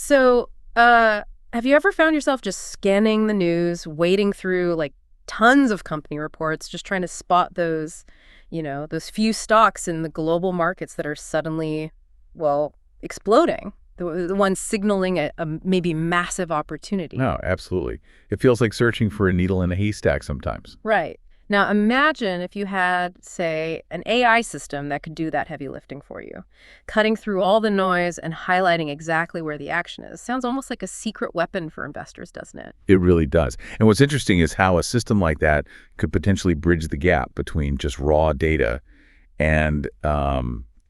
So, have you ever found yourself just scanning the news, wading through like tons of company reports, just trying to spot those few stocks in the global markets that are suddenly, well, exploding? The ones signaling a maybe massive opportunity. No, absolutely. It feels like searching for a needle in a haystack sometimes. Right. Now, imagine if you had, say, an AI system that could do that heavy lifting for you, cutting through all the noise and highlighting exactly where the action is. Sounds almost like a secret weapon for investors, doesn't it? It really does. And what's interesting is how a system like that could potentially bridge the gap between just raw data and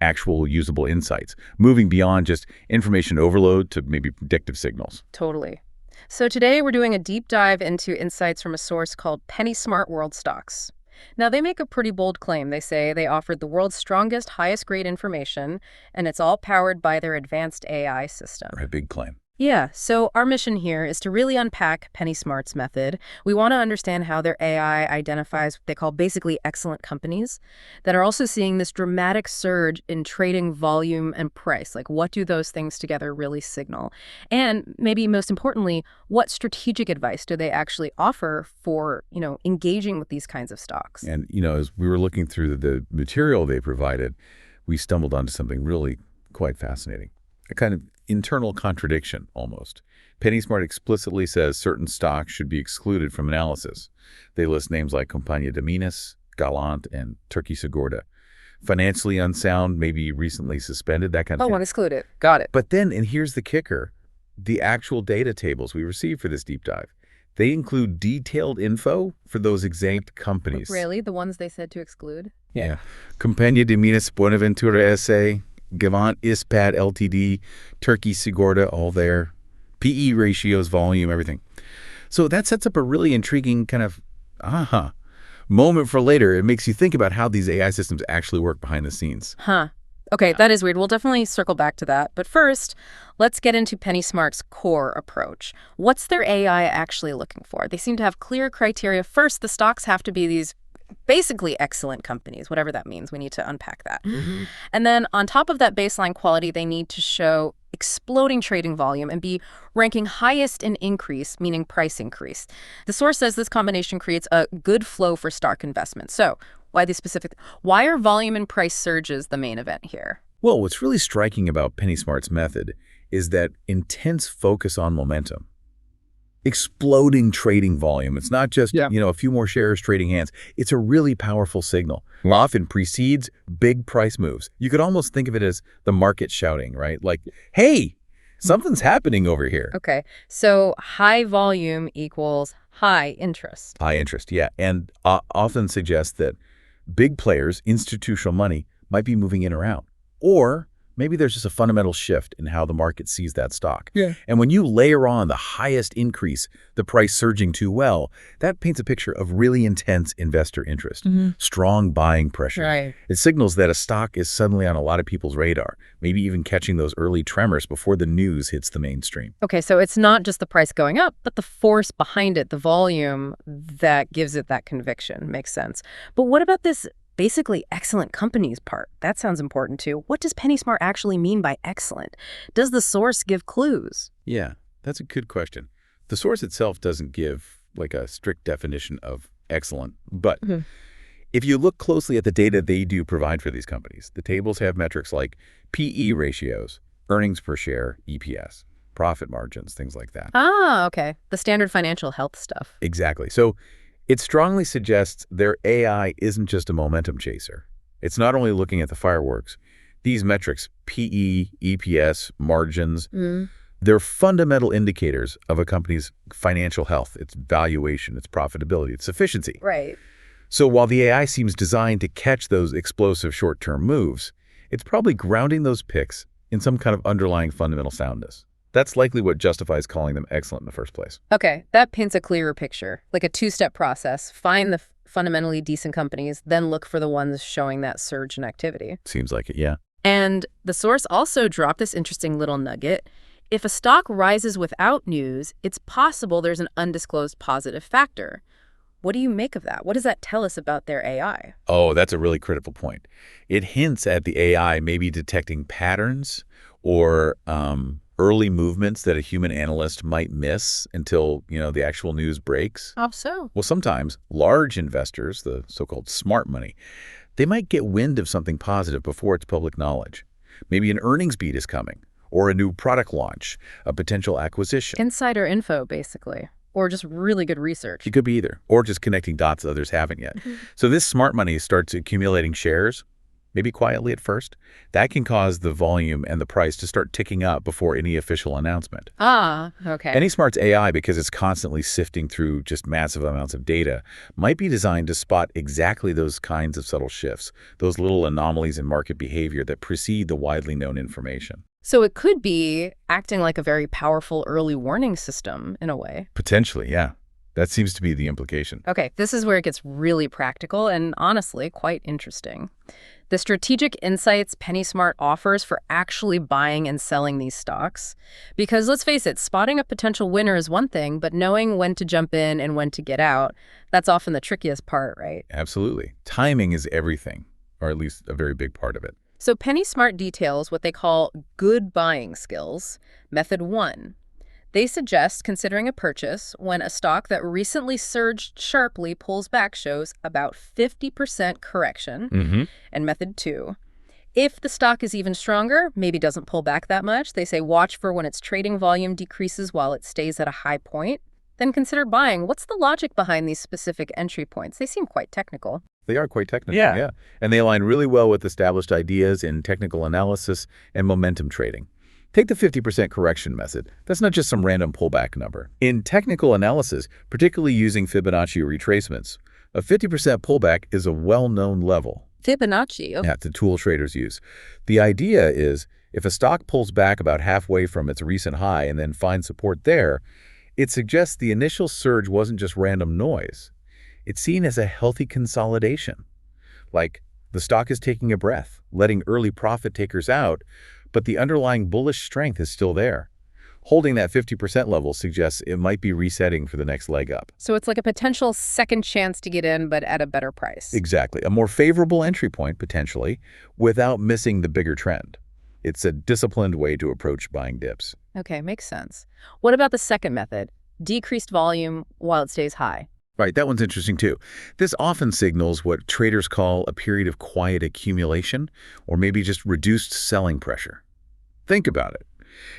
actual usable insights, moving beyond just information overload to maybe predictive signals. Totally. So today we're doing a deep dive into insights from a source called Penny Smart World Stocks. Now, they make a pretty bold claim. They say they offered the world's strongest, highest grade information, and it's all powered by their advanced AI system. A big claim. Yeah, so our mission here is to really unpack Penny Smart's method. We want to understand how their AI identifies what they call basically excellent companies that are also seeing this dramatic surge in trading volume and price. Like, what do those things together really signal? And maybe most importantly, what strategic advice do they actually offer for, engaging with these kinds of stocks? And, as we were looking through the material they provided, we stumbled onto something really quite fascinating. A kind of internal contradiction, almost. Penny Smart explicitly says certain stocks should be excluded from analysis. They list names like Compañía de Minas, Galant, and Turkey Sigorta. Financially unsound, maybe recently suspended, that kind of thing. Want to exclude it. Got it. But then, and here's the kicker, the actual data tables we received for this deep dive, they include detailed info for those exact companies. Really? The ones they said to exclude? Yeah. Compañía de Minas Buenaventura S.A., Gavant Ispat Ltd., Turkey Sigorta, all there. PE ratios, volume, everything. So that sets up a really intriguing kind of moment for later. It makes you think about how these AI systems actually work behind the scenes. Okay, that is weird. We'll definitely circle back to that. But first, let's get into Penny Smart's core approach. What's their AI actually looking for? They seem to have clear criteria. First, the stocks have to be these basically excellent companies, whatever that means. We need to unpack that. And then on top of that baseline quality, they need to show exploding trading volume and be ranking highest in increase, meaning price increase. The source says this combination creates a good flow for stock investment. So why are volume and price surges the main event here? Well, what's really striking about Penny Smart's method is that intense focus on momentum. Exploding trading volume. It's not just, a few more shares trading hands. It's a really powerful signal. Often precedes big price moves. You could almost think of it as the market shouting, right? Like, hey, something's happening over here. Okay, so high volume equals high interest. High interest, yeah. And often suggests that big players, institutional money, might be moving in or out. Or maybe there's just a fundamental shift in how the market sees that stock. Yeah. And when you layer on the highest increase, the price surging too well, that paints a picture of really intense investor interest, strong buying pressure. Right. It signals that a stock is suddenly on a lot of people's radar, maybe even catching those early tremors before the news hits the mainstream. Okay, so it's not just the price going up, but the force behind it, the volume that gives it that conviction. Makes sense. But what about this basically excellent companies part? That sounds important too. What does Penny Smart actually mean by excellent? Does the source give clues? Yeah, that's a good question. The source itself doesn't give like a strict definition of excellent, but if you look closely at the data they do provide for these companies, the tables have metrics like PE ratios, earnings per share, EPS, profit margins, things like that. Okay. The standard financial health stuff. Exactly. So it strongly suggests their AI isn't just a momentum chaser. It's not only looking at the fireworks. These metrics, PE, EPS, margins, they're fundamental indicators of a company's financial health, its valuation, its profitability, its efficiency. Right. So while the AI seems designed to catch those explosive short-term moves, it's probably grounding those picks in some kind of underlying fundamental soundness. That's likely what justifies calling them excellent in the first place. Okay, that paints a clearer picture, like a two-step process. Find the fundamentally decent companies, then look for the ones showing that surge in activity. Seems like it, yeah. And the source also dropped this interesting little nugget. If a stock rises without news, it's possible there's an undisclosed positive factor. What do you make of that? What does that tell us about their AI? Oh, that's a really critical point. It hints at the AI maybe detecting patterns or early movements that a human analyst might miss until, the actual news breaks? How so? Well, sometimes large investors, the so-called smart money, they might get wind of something positive before it's public knowledge. Maybe an earnings beat is coming, or a new product launch, a potential acquisition. Insider info, basically. Or just really good research. It could be either, or just connecting dots others haven't yet. So this smart money starts accumulating shares, maybe quietly at first. That can cause the volume and the price to start ticking up before any official announcement. Ah, okay. AnySmart's AI, because it's constantly sifting through just massive amounts of data, might be designed to spot exactly those kinds of subtle shifts, those little anomalies in market behavior that precede the widely known information. So it could be acting like a very powerful early warning system in a way. Potentially, yeah. That seems to be the implication. Okay, this is where it gets really practical and honestly quite interesting. The strategic insights PennySmart offers for actually buying and selling these stocks. Because let's face it, spotting a potential winner is one thing, but knowing when to jump in and when to get out, that's often the trickiest part, right? Absolutely. Timing is everything, or at least a very big part of it. So PennySmart details what they call good buying skills. Method 1. They suggest considering a purchase when a stock that recently surged sharply pulls back shows about 50% correction. And method 2. If the stock is even stronger, maybe doesn't pull back that much, they say watch for when its trading volume decreases while it stays at a high point. Then consider buying. What's the logic behind these specific entry points? They seem quite technical. They are quite technical, Yeah. And they align really well with established ideas in technical analysis and momentum trading. Take the 50% correction method. That's not just some random pullback number. In technical analysis, particularly using Fibonacci retracements, a 50% pullback is a well-known level. Fibonacci. Okay. Yeah, it's a tool traders use. The idea is if a stock pulls back about halfway from its recent high and then finds support there, it suggests the initial surge wasn't just random noise. It's seen as a healthy consolidation. Like the stock is taking a breath, letting early profit takers out, but the underlying bullish strength is still there. Holding that 50% level suggests it might be resetting for the next leg up. So it's like a potential second chance to get in, but at a better price. Exactly. A more favorable entry point, potentially, without missing the bigger trend. It's a disciplined way to approach buying dips. Okay, makes sense. What about the second method? Decreased volume while it stays high. Right, that one's interesting too. This often signals what traders call a period of quiet accumulation, or maybe just reduced selling pressure. Think about it.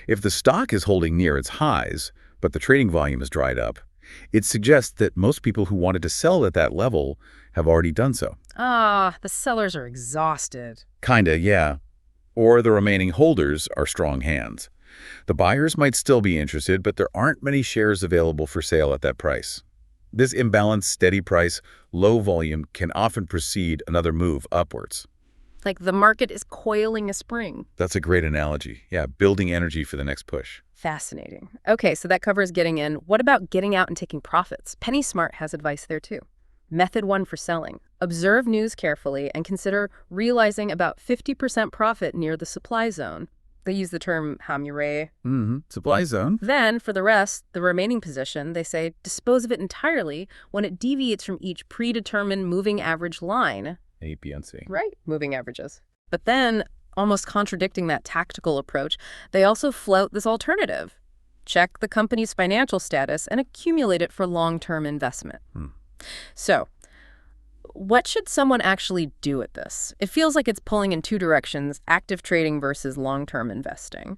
If the stock is holding near its highs, but the trading volume has dried up, it suggests that most people who wanted to sell at that level have already done so. Ah, the sellers are exhausted. Kinda, yeah. Or the remaining holders are strong hands. The buyers might still be interested, but there aren't many shares available for sale at that price. This imbalanced, steady price, low volume can often precede another move upwards. Like the market is coiling a spring. That's a great analogy. Yeah, building energy for the next push. Fascinating. Okay, so that covers getting in. What about getting out and taking profits? PennySmart has advice there too. Method 1 for selling. Observe news carefully and consider realizing about 50% profit near the supply zone. They use the term hamure. Supply zone. Then, for the rest, the remaining position, they say dispose of it entirely when it deviates from each predetermined moving average line. A, B, and C. Right, moving averages. But then, almost contradicting that tactical approach, they also float this alternative. Check the company's financial status and accumulate it for long-term investment. So, what should someone actually do with this? It feels like it's pulling in two directions, active trading versus long-term investing.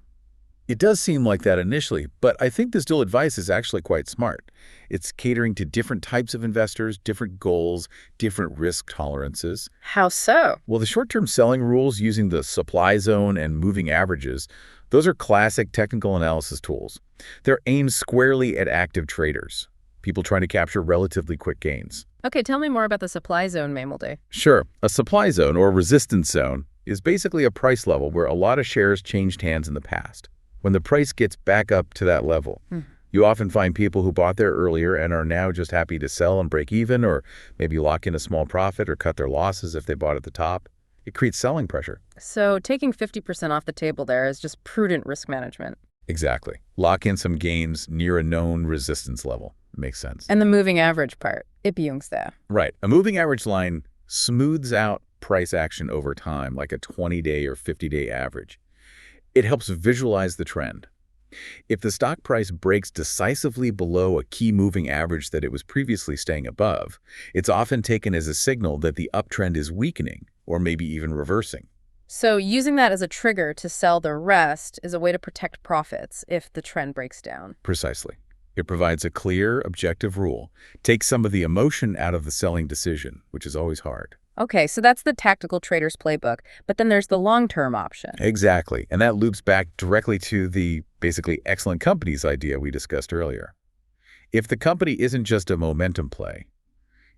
It does seem like that initially, but I think this dual advice is actually quite smart. It's catering to different types of investors, different goals, different risk tolerances. How so? Well, the short-term selling rules using the supply zone and moving averages, those are classic technical analysis tools. They're aimed squarely at active traders, people trying to capture relatively quick gains. Okay, tell me more about the supply zone, Maimolde. Sure. A supply zone or resistance zone is basically a price level where a lot of shares changed hands in the past. When the price gets back up to that level, you often find people who bought there earlier and are now just happy to sell and break even, or maybe lock in a small profit or cut their losses if they bought at the top. It creates selling pressure. So taking 50% off the table there is just prudent risk management. Exactly. Lock in some gains near a known resistance level. Makes sense. And the moving average part, Ippjungsdär. Right. A moving average line smooths out price action over time, like a 20-day or 50-day average. It helps visualize the trend. If the stock price breaks decisively below a key moving average that it was previously staying above, it's often taken as a signal that the uptrend is weakening or maybe even reversing. So using that as a trigger to sell the rest is a way to protect profits if the trend breaks down. Precisely. It provides a clear, objective rule, takes some of the emotion out of the selling decision, which is always hard. Okay, so that's the tactical trader's playbook, but then there's the long-term option. Exactly. And that loops back directly to the basically excellent companies idea we discussed earlier. If the company isn't just a momentum play,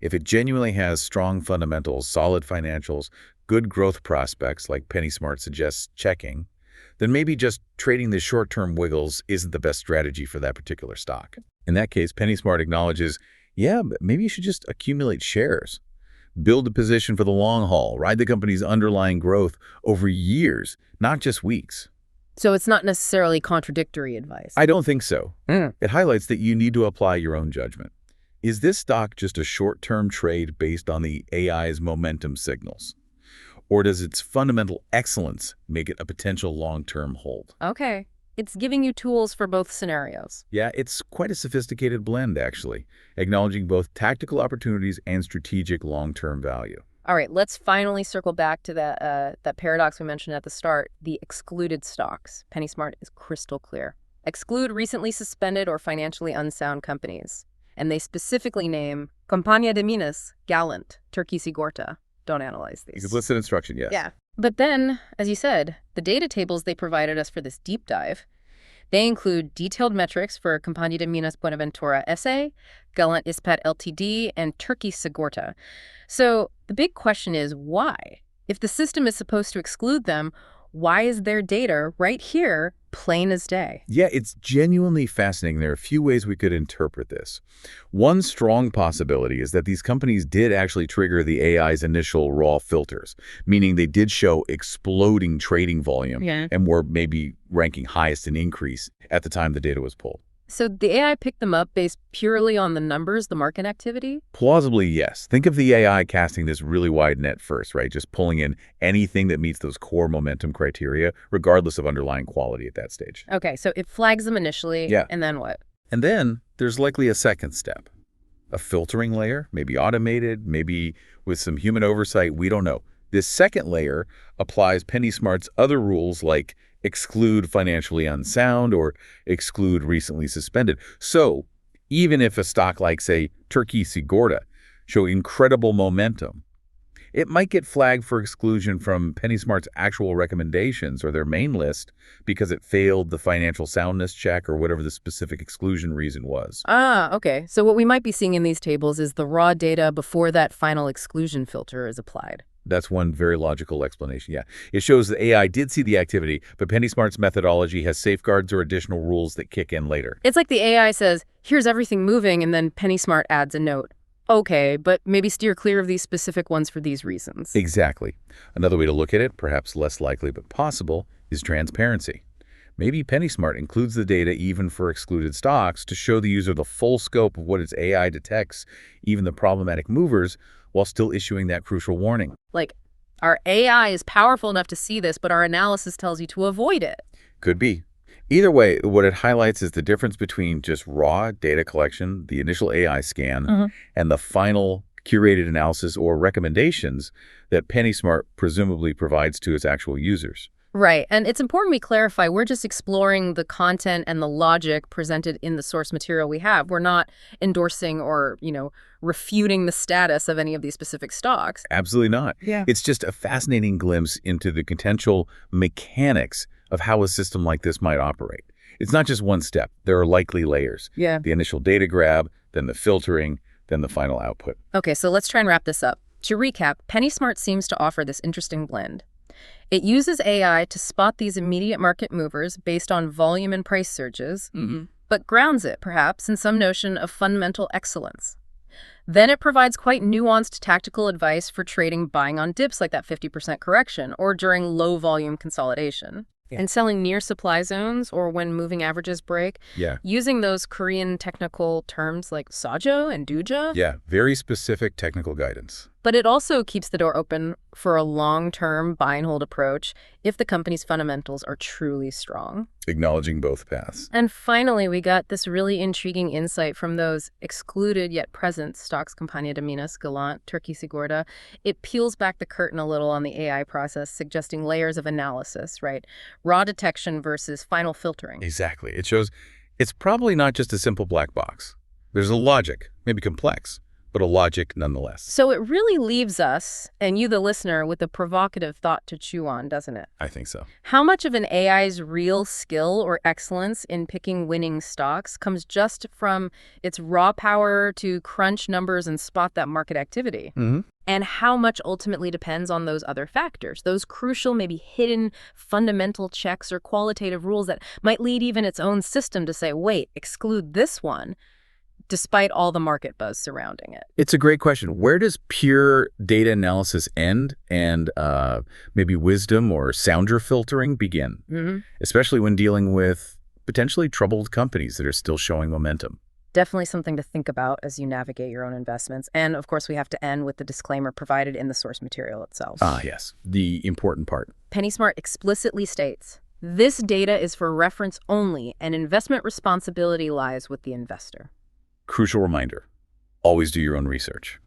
if it genuinely has strong fundamentals, solid financials, good growth prospects like PennySmart suggests checking, then maybe just trading the short-term wiggles isn't the best strategy for that particular stock. In that case, PennySmart acknowledges, yeah, but maybe you should just accumulate shares. Build a position for the long haul, ride the company's underlying growth over years, not just weeks. So it's not necessarily contradictory advice. I don't think so. It highlights that you need to apply your own judgment. Is this stock just a short-term trade based on the AI's momentum signals? Or does its fundamental excellence make it a potential long-term hold? Okay. It's giving you tools for both scenarios. Yeah, it's quite a sophisticated blend, actually, acknowledging both tactical opportunities and strategic long-term value. All right, let's finally circle back to that paradox we mentioned at the start, the excluded stocks. PennySmart is crystal clear. Exclude recently suspended or financially unsound companies. And they specifically name Compañía de Minas, Gallant, Turkey Sigorta. Don't analyze these. Explicit instruction, yes. Yeah. But then, as you said, the data tables they provided us for this deep dive, they include detailed metrics for Compañía de Minas Buenaventura S.A., Gallant Ispat Ltd., and Turkey Sigorta. So the big question is why? If the system is supposed to exclude them, why is their data right here plain as day? Yeah, it's genuinely fascinating. There are a few ways we could interpret this. One strong possibility is that these companies did actually trigger the AI's initial raw filters, meaning they did show exploding trading volume and were maybe ranking highest in increase at the time the data was pulled. So the AI picked them up based purely on the numbers, the market activity? Plausibly, yes. Think of the AI casting this really wide net first, right? Just pulling in anything that meets those core momentum criteria, regardless of underlying quality at that stage. Okay, so it flags them initially, and then what? And then there's likely a second step. A filtering layer, maybe automated, maybe with some human oversight, we don't know. This second layer applies PennySmart's other rules like exclude financially unsound or exclude recently suspended. So even if a stock like, say, Turkey Sigorta show incredible momentum, it might get flagged for exclusion from PennySmart's actual recommendations or their main list because it failed the financial soundness check or whatever the specific exclusion reason was. Ah, okay. So what we might be seeing in these tables is the raw data before that final exclusion filter is applied. That's one very logical explanation, yeah. It shows the AI did see the activity, but PennySmart's methodology has safeguards or additional rules that kick in later. It's like the AI says, here's everything moving, and then PennySmart adds a note. Okay, but maybe steer clear of these specific ones for these reasons. Exactly. Another way to look at it, perhaps less likely but possible, is transparency. Maybe PennySmart includes the data even for excluded stocks to show the user the full scope of what its AI detects, even the problematic movers, while still issuing that crucial warning. Like, our AI is powerful enough to see this, but our analysis tells you to avoid it. Could be. Either way, what it highlights is the difference between just raw data collection, the initial AI scan, and the final curated analysis or recommendations that PennySmart presumably provides to its actual users. Right. And it's important we clarify, we're just exploring the content and the logic presented in the source material we have. We're not endorsing or, refuting the status of any of these specific stocks. Absolutely not. Yeah. It's just a fascinating glimpse into the potential mechanics of how a system like this might operate. It's not just one step. There are likely layers. Yeah. The initial data grab, then the filtering, then the final output. Okay, so let's try and wrap this up. To recap, PennySmart seems to offer this interesting blend. It uses AI to spot these immediate market movers based on volume and price surges, but grounds it, perhaps, in some notion of fundamental excellence. Then it provides quite nuanced tactical advice for trading buying on dips like that 50% correction or during low-volume consolidation. And selling near supply zones or when moving averages break, using those Korean technical terms like sajo and doja. Yeah, very specific technical guidance. But it also keeps the door open for a long-term buy and hold approach if the company's fundamentals are truly strong. Acknowledging both paths. And finally, we got this really intriguing insight from those excluded yet present stocks: Compañía de Minas, Galant, Turkey Sigorta. It peels back the curtain a little on the AI process, suggesting layers of analysis, right? Raw detection versus final filtering. Exactly. It shows it's probably not just a simple black box. There's a logic, maybe complex, but a logic nonetheless. So it really leaves us, and you the listener, with a provocative thought to chew on, doesn't it? I think so. How much of an AI's real skill or excellence in picking winning stocks comes just from its raw power to crunch numbers and spot that market activity? Mm-hmm. And how much ultimately depends on those other factors, those crucial, maybe hidden fundamental checks or qualitative rules that might lead even its own system to say, wait, exclude this one, despite all the market buzz surrounding it? It's a great question. Where does pure data analysis end and maybe wisdom or sounder filtering begin? Mm-hmm. Especially when dealing with potentially troubled companies that are still showing momentum. Definitely something to think about as you navigate your own investments. And of course, we have to end with the disclaimer provided in the source material itself. Ah, yes. The important part. PennySmart explicitly states, this data is for reference only and investment responsibility lies with the investor. Crucial reminder. Always do your own research.